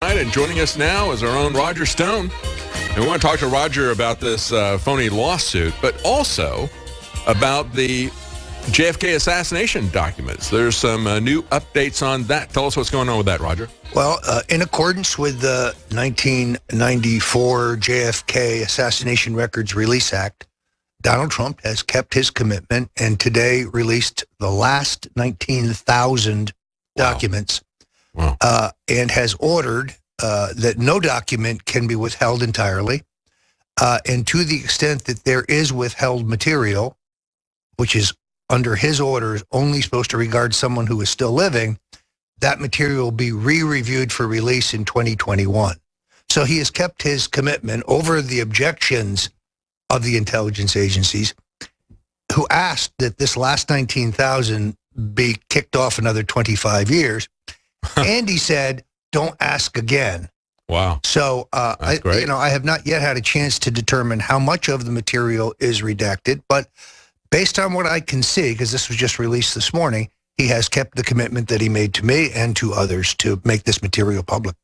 And joining us now is our own Roger Stone. And we want to talk to Roger about this phony lawsuit, but also about the JFK assassination documents. There's some new updates on that. Tell us what's going on with that, Roger. Well, in accordance with the 1994 JFK Assassination Records Release Act, Donald Trump has kept his commitment and today released the last 19,000 documents. Wow. And has ordered that no document can be withheld entirely. And to the extent that there is withheld material, which is under his orders only supposed to regard someone who is still living, that material will be re-reviewed for release in 2021. So he has kept his commitment over the objections of the intelligence agencies, who asked that this last 19,000 be kicked off another 25 years. And he said, don't ask again. Wow. So, That's great. I have not yet had a chance to determine how much of the material is redacted, but based on what I can see, because this was just released this morning, he has kept the commitment that he made to me and to others to make this material public.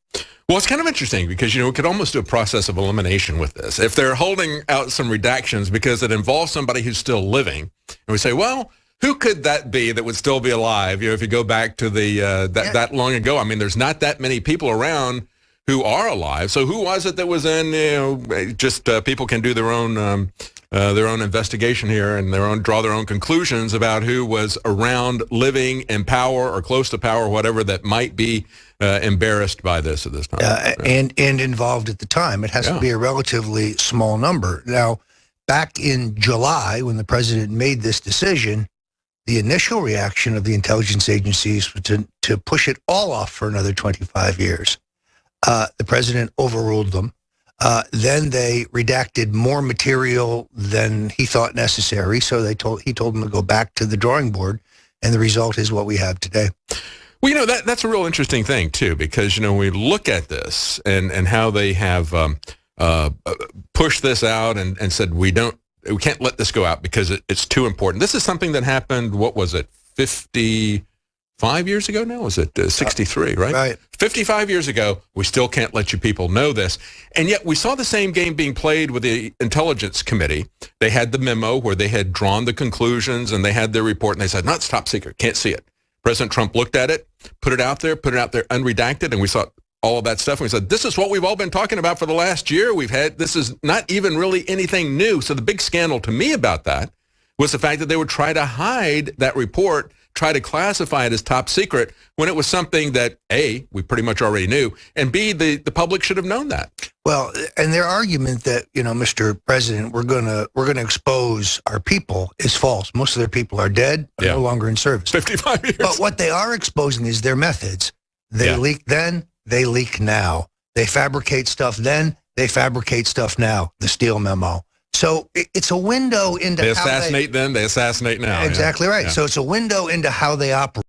Well, it's kind of interesting because, we could almost do a process of elimination with this. If they're holding out some redactions because it involves somebody who's still living, and we say, well, who could that be that would still be alive? If you go back to the that long ago, I mean, there's not that many people around who are alive. So who was it that was in? Just people can do their own investigation here and draw their own conclusions about who was around, living in power or close to power, whatever that might be embarrassed by this at this time, and involved at the time. It has to be a relatively small number. Now, back in July, when the president made this decision, the initial reaction of the intelligence agencies was to push it all off for another 25 years. The president overruled them. Then they redacted more material than he thought necessary, so he told them to go back to the drawing board, and the result is what we have today. Well, that's a real interesting thing, too, because, we look at this and how they have pushed this out and said we can't let this go out because it's too important. This is something that happened, what was it, 55 years ago now? Was it 63, right? Right. 55 years ago, we still can't let you people know this. And yet we saw the same game being played with the Intelligence Committee. They had the memo where they had drawn the conclusions and they had their report and they said, no, it's top secret, can't see it. President Trump looked at it, put it out there unredacted, and we saw all of that stuff. And we said, this is what we've all been talking about for the last year. This is not even really anything new. So the big scandal to me about that was the fact that they would try to hide that report, try to classify it as top secret when it was something that, A, we pretty much already knew, and B, the public should have known that. Well, and their argument that, Mr. President, we're gonna expose our people is false. Most of their people are dead, are no longer in service. 55 years. But what they are exposing is their methods. They leak then, they leak now. They fabricate stuff then, they fabricate stuff now, the Steele memo. So it's a window into they assassinate then, they assassinate now. Exactly right. Yeah. So it's a window into how they operate.